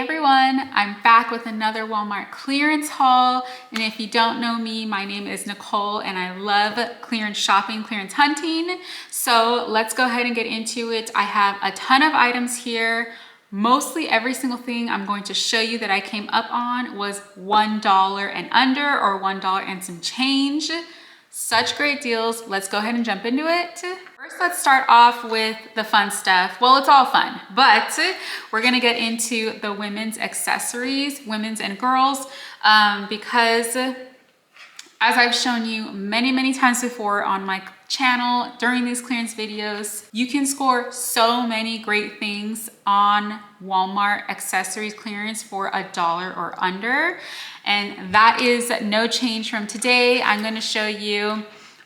everyone, I'm back with another Walmart clearance haul. And if you don't know me, my name is Nicole and I love clearance shopping, clearance hunting. So let's go ahead and get into it. I have a ton of items here. Mostly every single thing I'm going to show you that I came up on was $1 and under, or $1 and some change. Such great deals. Let's go ahead and jump into it. First, let's start off with the fun stuff. Well, it's all fun, but we're gonna get into the women's accessories, women's and girls, because as I've shown you many times before on my channel during these clearance videos, you can score so many great things on Walmart accessories clearance for $1 or under. And that is no change from today. I'm gonna show you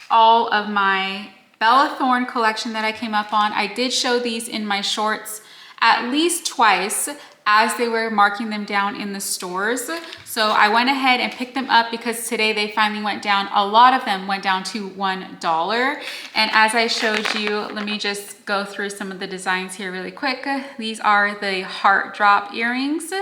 all of my Bella Thorne collection that I came up on. I did show these in my shorts at least twice as they were marking them down in the stores. So I went ahead and picked them up because today they finally went down. A lot of them went down to $1. And as I showed you, let me just go through some of the designs here really quick. These are the heart drop earrings.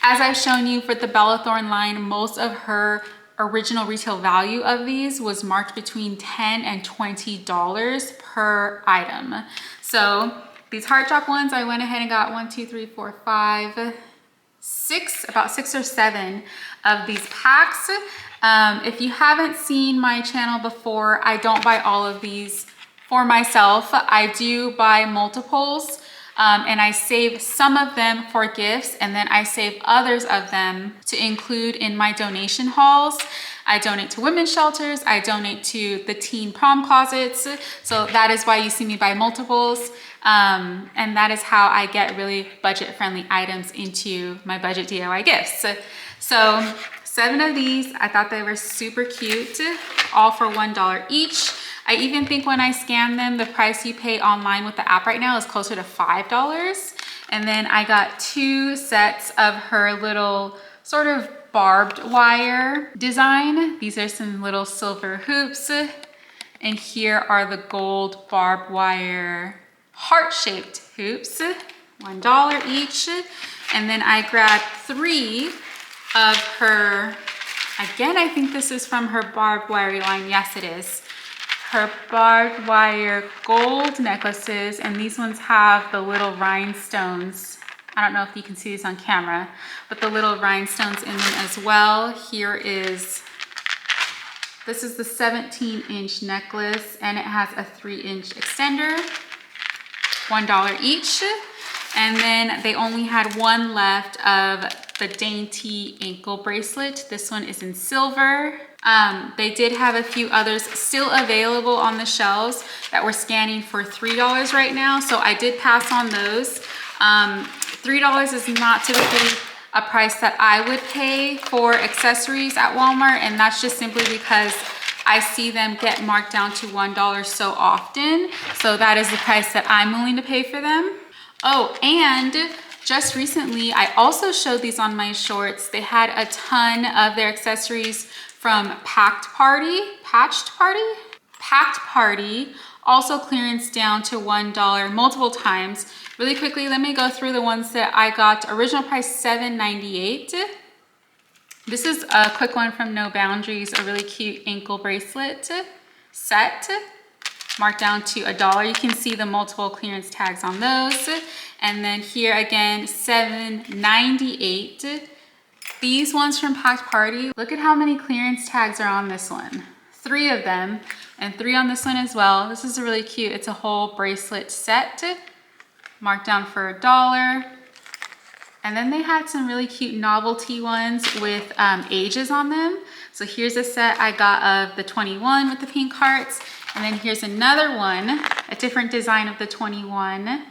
As I've shown you for the Bella Thorne line, most of her original retail value of these was marked between $10 and $20 per item. So these heart drop ones, I went ahead and got 1, 2, 3, 4, 5, 6, about 6 or 7 of these packs. If you haven't seen my channel before, I don't buy all of these for myself. I do buy multiples, and I save some of them for gifts, and then I save others of them to include in my donation hauls. I donate to women's shelters, I donate to the teen prom closets. So that is why you see me buy multiples. And that is how I get really budget-friendly items into my budget DIY gifts. So 7 of these, I thought they were super cute, all for $1 each. I even think when I scan them, the price you pay online with the app right now is closer to $5. And then I got 2 sets of her little sort of barbed wire design. These are some little silver hoops. And here are the gold barbed wire heart-shaped hoops, $1 each. And then I grabbed 3 of her, again, I think this is from her barbed wire line. Yes, it is. Her barbed wire gold necklaces, and these ones have the little rhinestones. I don't know if you can see these on camera, but the little rhinestones in them as well. This is the 17-inch necklace, and it has a 3-inch extender, $1 each. And then they only had 1 left of the dainty ankle bracelet. This one is in silver. They did have a few others still available on the shelves that were scanning for $3 right now. So I did pass on those. $3 is not typically a price that I would pay for accessories at Walmart. And that's just simply because I see them get marked down to $1 so often. So that is the price that I'm willing to pay for them. Oh, and just recently, I also showed these on my shorts. They had a ton of their accessories from Packed Party, also clearance down to $1 multiple times. Really quickly, let me go through the ones that I got. Original price $7.98. This is a quick one from No Boundaries, a really cute ankle bracelet set, marked down to $1. You can see the multiple clearance tags on those. And then here again, $7.98. These ones from Packed Party, look at how many clearance tags are on this one. 3 of them, and 3 on this one as well. This is really cute. It's a whole bracelet set, marked down for $1. And then they had some really cute novelty ones with ages on them. So here's a set I got of the 21 with the pink hearts. And then here's another one, a different design of the 21,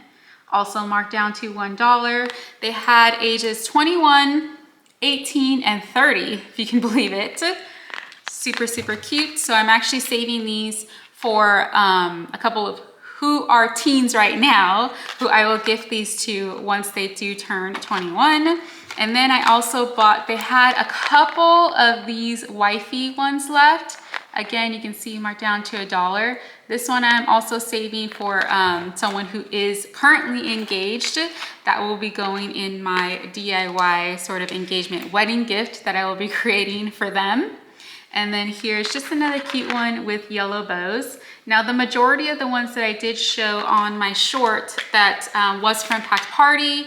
also marked down to $1. They had ages 21, 18, and 30, if you can believe it. Super cute. So I'm actually saving these for a couple of who are teens right now, who I will gift these to once they do turn 21. And then I also bought, they had a couple of these wifey ones left. Again, you can see marked down to $1. This one I'm also saving for someone who is currently engaged. That will be going in my DIY sort of engagement wedding gift that I will be creating for them. And then here's just another cute one with yellow bows. Now the majority of the ones that I did show on my short that was from Packed Party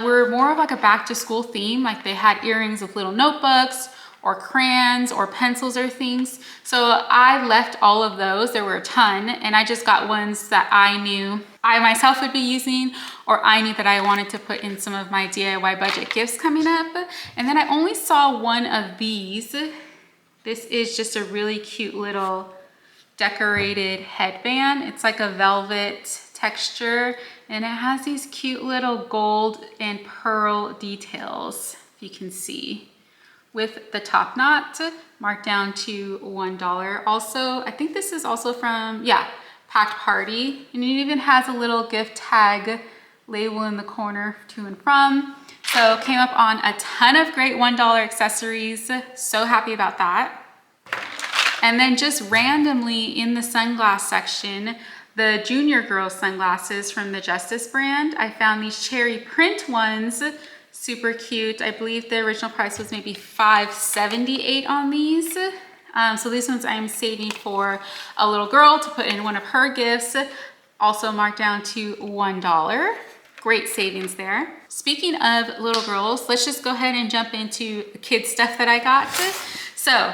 were more of like a back to school theme. Like they had earrings with little notebooks or crayons or pencils or things. So I left all of those, there were a ton, and I just got ones that I knew I myself would be using, or I knew that I wanted to put in some of my DIY budget gifts coming up. And then I only saw one of these. This is just a really cute little decorated headband. It's like a velvet texture, and it has these cute little gold and pearl details, if you can see, with the top knot marked down to $1. Also, I think this is also from, yeah, Packed Party, and it even has a little gift tag label in the corner to and from. So came up on a ton of great $1 accessories. So happy about that. And then just randomly in the sunglass section, the Junior Girl sunglasses from the Justice brand. I found these cherry print ones, super cute. I believe the original price was maybe $5.78 on these. So these ones I'm saving for a little girl to put in one of her gifts, also marked down to $1. Great savings there. Speaking of little girls, let's just go ahead and jump into the kids stuff that I got. So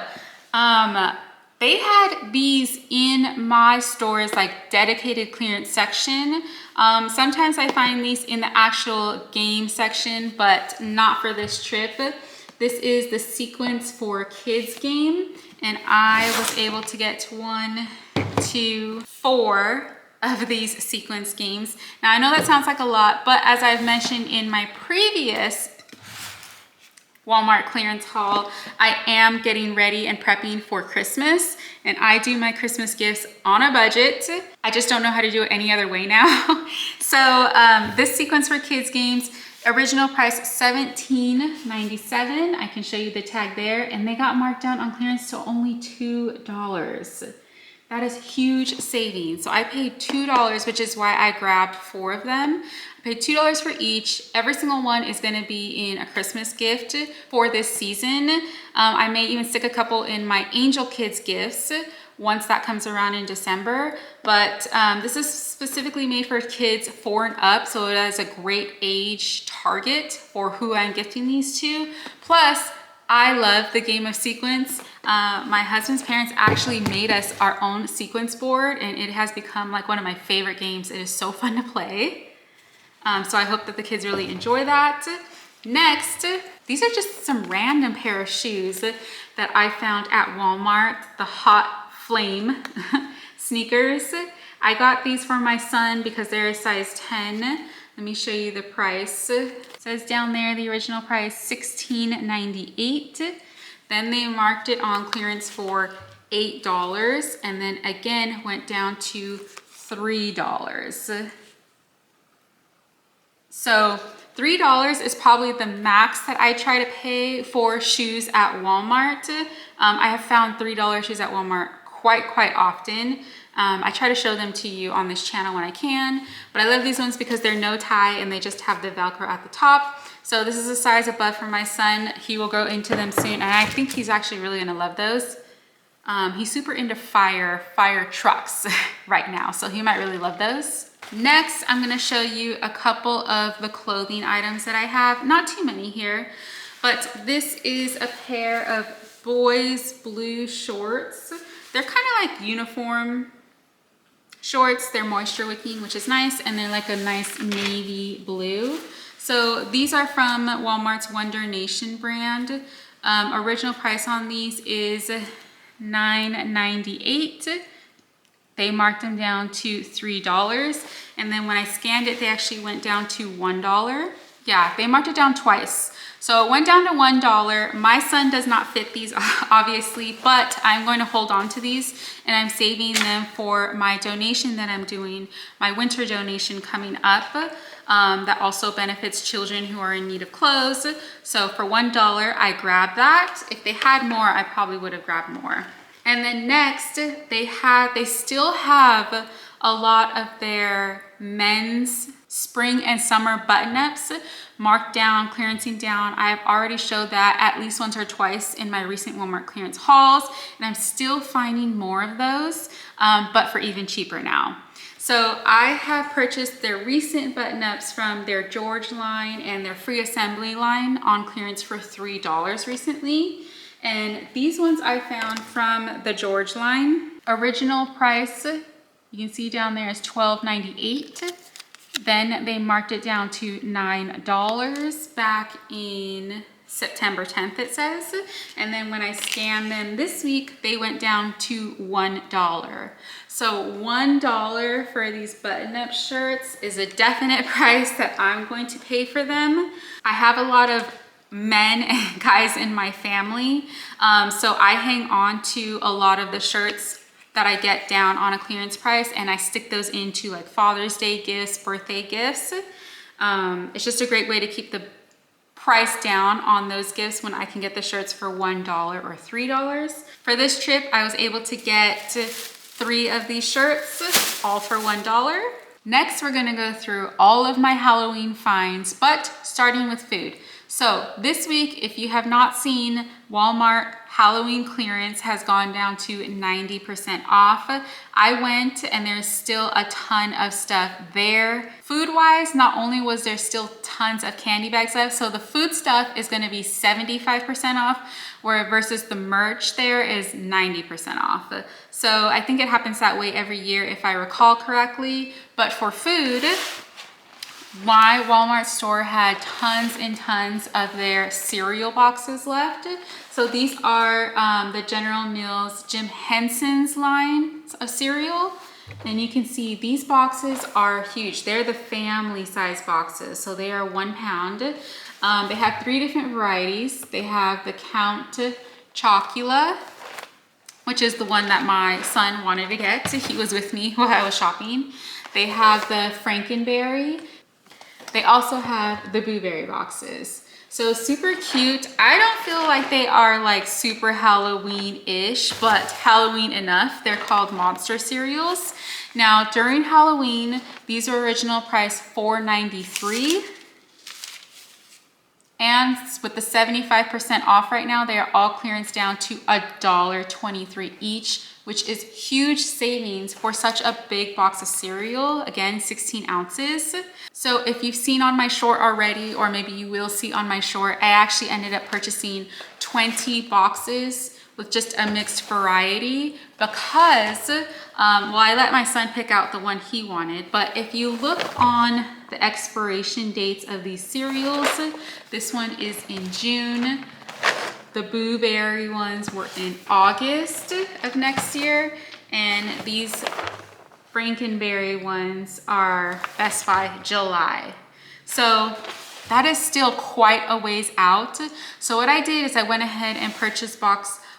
they had these in my store's like dedicated clearance section. Sometimes I find these in the actual game section, but not for this trip. This is the Sequence for Kids game, and I was able to get 1, 2, 4 of these sequence games. Now I know that sounds like a lot, but as I've mentioned in my previous Walmart clearance haul, I am getting ready and prepping for Christmas, and I do my Christmas gifts on a budget. I just don't know how to do it any other way now. So this Sequence for Kids games, original price $17.97. I can show you the tag there, and they got marked down on clearance to only $2. That is huge savings. So I paid $2, which is why I grabbed 4 of them. I paid $2 for each. Every single one is gonna be in a Christmas gift for this season. I may even stick a couple in my Angel Kids gifts once that comes around in December. But this is specifically made for kids 4 and up, so it is a great age target for who I'm gifting these to. Plus, I love the game of Sequence. My husband's parents actually made us our own sequence board, and it has become like one of my favorite games. It is so fun to play. So I hope that the kids really enjoy that. Next, these are just some random pair of shoes that I found at Walmart, the Hot Flame sneakers. I got these for my son because they're a size 10. Let me show you the price. It says down there, the original price, $16.98. Then they marked it on clearance for $8, and then again went down to $3. So $3 is probably the max that I try to pay for shoes at Walmart. I have found $3 shoes at Walmart quite often. I try to show them to you on this channel when I can, but I love these ones because they're no tie and they just have the Velcro at the top. So this is a size above for my son. He will grow into them soon, and I think he's actually really gonna love those. He's super into fire trucks right now, so he might really love those. Next, I'm gonna show you a couple of the clothing items that I have. Not too many here, but this is a pair of boys' blue shorts. They're kind of like uniform shorts. They're moisture wicking, which is nice, and they're like a nice navy blue. So these are from Walmart's Wonder Nation brand. Original price on these is $9.98. They marked them down to $3. And then when I scanned it, they actually went down to $1. Yeah, they marked it down twice. So it went down to $1. My son does not fit these, obviously, but I'm going to hold on to these, and I'm saving them for my donation that I'm doing, my winter donation coming up, that also benefits children who are in need of clothes. So for $1, I grabbed that. If they had more, I probably would have grabbed more. And then next, they still have a lot of their men's spring and summer button-ups marked down, clearancing down. I've already showed that at least once or twice in my recent Walmart clearance hauls, and I'm still finding more of those, but for even cheaper now. So I have purchased their recent button-ups from their George line and their free assembly line on clearance for $3 recently. And these ones I found from the George line. Original price, you can see down there, is $12.98. Then they marked it down to $9 back in September 10th, it says. And then when I scanned them this week, they went down to $1. So $1 for these button-up shirts is a definite price that I'm going to pay for them. I have a lot of men and guys in my family, so I hang on to a lot of the shirts that I get down on a clearance price, and I stick those into like Father's Day gifts, birthday gifts. It's just a great way to keep the price down on those gifts when I can get the shirts for $1 or $3. For this trip, I was able to get 3 of these shirts, all for $1. Next, we're gonna go through all of my Halloween finds, but starting with food. So this week, if you have not seen, Walmart Halloween clearance has gone down to 90% off. I went and there's still a ton of stuff there. Food-wise, not only was there still tons of candy bags left, so the food stuff is gonna be 75% off, where versus the merch there is 90% off. So I think it happens that way every year if I recall correctly. But for food, my Walmart store had tons and tons of their cereal boxes left. So these are the General Mills Jim Henson's line of cereal. And you can see these boxes are huge. They're the family size boxes. So they are 1 pound. They have 3 different varieties. They have the Count Chocula, which is the one that my son wanted to get. He was with me while I was shopping. They have the Frankenberry. They also have the Boo Berry boxes. So super cute. I don't feel like they are like super Halloween-ish, but Halloween enough. They're called Monster cereals. Now during Halloween, these are original price $4.93. And with the 75% off right now, they are all clearance down to $1.23 each, which is huge savings for such a big box of cereal. Again, 16 ounces. So if you've seen on my short already, or maybe you will see on my short, I actually ended up purchasing 20 boxes with just a mixed variety because, well, I let my son pick out the one he wanted, but if you look on the expiration dates of these cereals, this one is in June. The Boo Berry ones were in August of next year, and these Frankenberry ones are Best Buy July. So that is still quite a ways out. So what I did is I went ahead and purchased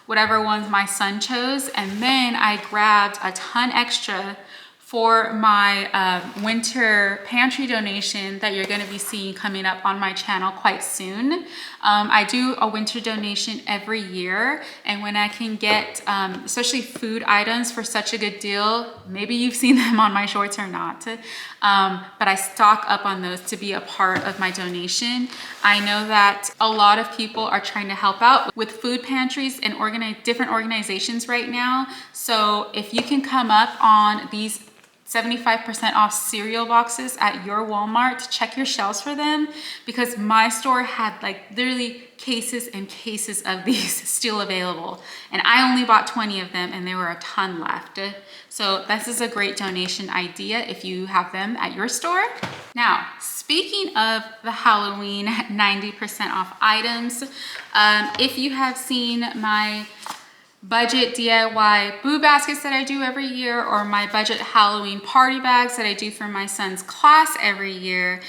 whatever ones my son chose, and then I grabbed a ton extra for my winter pantry donation that you're gonna be seeing coming up on my channel quite soon. I do a winter donation every year, and when I can get, especially food items for such a good deal, maybe you've seen them on my shorts or not, but I stock up on those to be a part of my donation. I know that a lot of people are trying to help out with food pantries and different organizations right now. So if you can come up on these 75% off cereal boxes at your Walmart, check your shelves for them, because my store had like literally cases and cases of these still available, and I only bought 20 of them and there were a ton left. So this is a great donation idea if you have them at your store. Now, speaking of the Halloween 90% off items, if you have seen my budget DIY boo baskets that I do every year, or my budget Halloween party bags that I do for my son's class every year,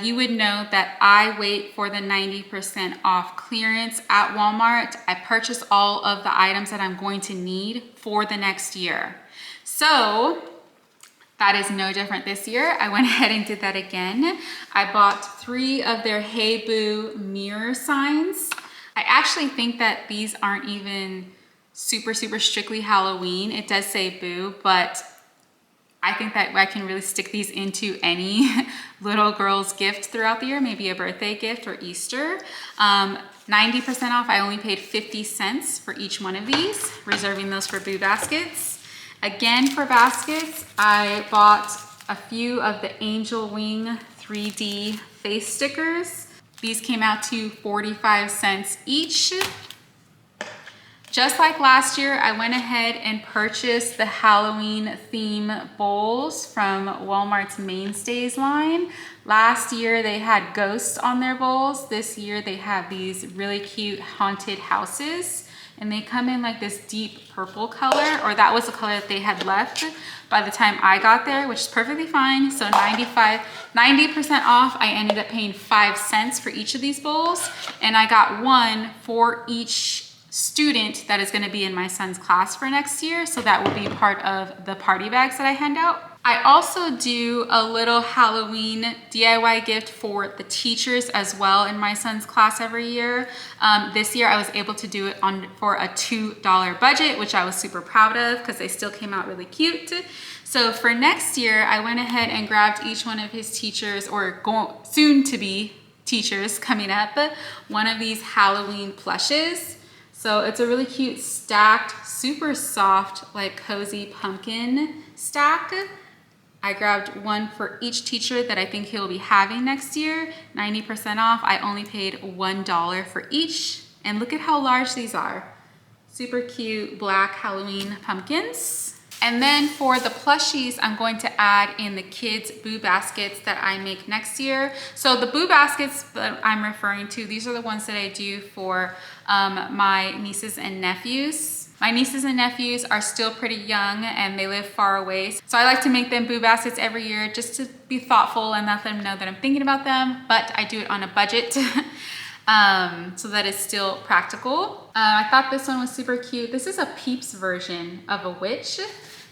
you would know that I wait for the 90% off clearance at Walmart. I purchase all of the items that I'm going to need for the next year. So that is no different this year. I went ahead and did that again. I bought 3 of their Hey Boo mirror signs. I actually think that these aren't even super, super strictly Halloween. It does say boo, but I think that I can really stick these into any little girl's gift throughout the year, maybe a birthday gift or Easter. 90% off, I only paid 50 cents for each one of these, reserving those for Boo Baskets. Again, for baskets, I bought a few of the Angel Wing 3D face stickers. These came out to 45 cents each. Just like last year, I went ahead and purchased the Halloween theme bowls from Walmart's Mainstays line. Last year, they had ghosts on their bowls. This year, they have these really cute haunted houses, and they come in like this deep purple color, or that was the color that they had left by the time I got there, which is perfectly fine. So 90% off, I ended up paying 5 cents for each of these bowls, and I got one for each student that is going to be in my son's class for next year. So that will be part of the party bags that I hand out. I also do a little Halloween DIY gift for the teachers as well in my son's class every year. This year I was able to do it for a $2 budget, which I was super proud of because they still came out really cute. So for next year, I went ahead and grabbed each one of his teachers, or soon to be teachers coming up, one of these Halloween plushes. So it's a really cute stacked, super soft, like cozy pumpkin stack. I grabbed one for each teacher that I think he'll be having next year. 90% off. I only paid $1 for each. And look at how large these are. Super cute black Halloween pumpkins. And then for the plushies, I'm going to add in the kids' Boo Baskets that I make next year. So the Boo Baskets that I'm referring to, these are the ones that I do for my nieces and nephews. My nieces and nephews are still pretty young and they live far away. So I like to make them Boo Baskets every year just to be thoughtful and let them know that I'm thinking about them, but I do it on a budget. So that it's still practical. I thought this one was super cute. This is a Peeps version of a witch.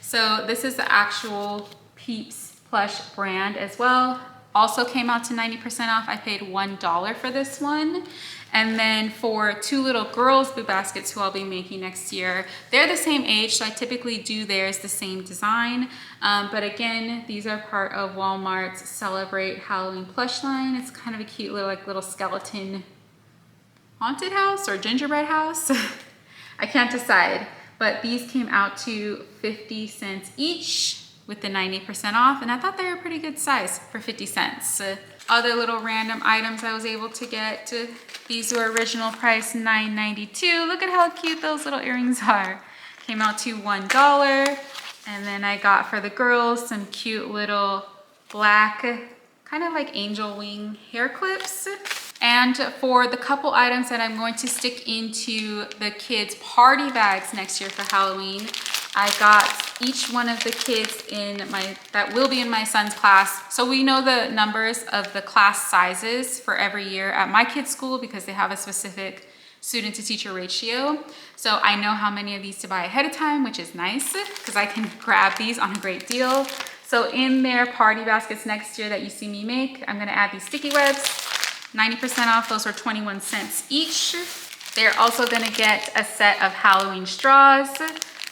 So this is the actual Peeps plush brand as well. Also came out to 90% off. I paid $1 for this one. And then for two little girls Boo Baskets who I'll be making next year, they're the same age, so I typically do theirs the same design. But again, these are part of Walmart's Celebrate Halloween plush line. It's kind of a cute little skeleton haunted house or gingerbread house. I can't decide, but these came out to 50 cents each with the 90% off, and I thought they were pretty good size for 50 cents. Other little random items I was able to get, these were original price $9.92. Look at how cute those little earrings are. Came out to $1. And then I got for the girls some cute little black, kind of like angel wing hair clips. And for the couple items that I'm going to stick into the kids' party bags next year for Halloween, I got each one of the kids that will be in my son's class. So we know the numbers of the class sizes for every year at my kids' school because they have a specific student to teacher ratio. So I know how many of these to buy ahead of time, which is nice because I can grab these on a great deal. So in their party baskets next year that you see me make, I'm gonna add these sticky webs. 90% off, those are 21 cents each. They're also gonna get a set of Halloween straws.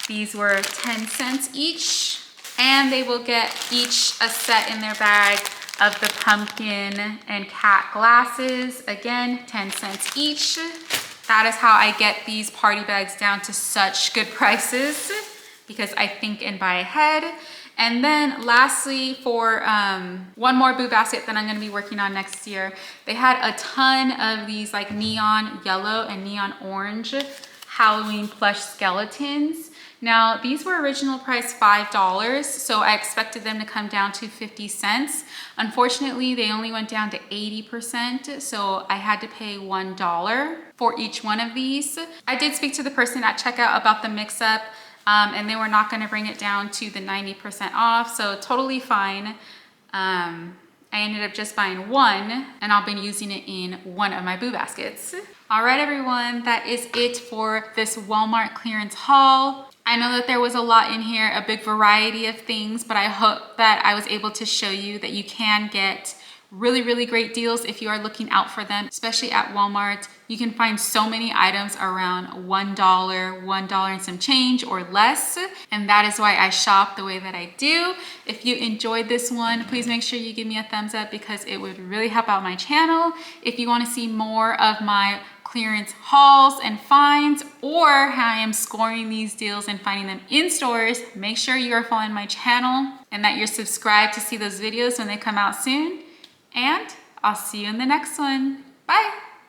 These were 10 cents each. And they will get each a set in their bag of the pumpkin and cat glasses. Again, 10 cents each. That is how I get these party bags down to such good prices because I think and buy ahead. And then lastly, for one more Boo Basket that I'm gonna be working on next year, they had a ton of these like neon yellow and neon orange Halloween plush skeletons. Now, these were original price $5, so I expected them to come down to 50 cents. Unfortunately, they only went down to 80%, so I had to pay $1 for each one of these. I did speak to the person at checkout about the mix-up, and they were not gonna bring it down to the 90% off, so totally fine. I ended up just buying one, and I'll be using it in one of my Boo Baskets. All right, everyone, that is it for this Walmart clearance haul. I know that there was a lot in here, a big variety of things, but I hope that I was able to show you that you can get Really, really great deals if you are looking out for them, especially at Walmart. You can find so many items around $1, $1 and some change or less. And that is why I shop the way that I do. If you enjoyed this one, please make sure you give me a thumbs up because it would really help out my channel. If you want to see more of my clearance hauls and finds, or how I am scoring these deals and finding them in stores, make sure you are following my channel and that you're subscribed to see those videos when they come out soon. And I'll see you in the next one. Bye.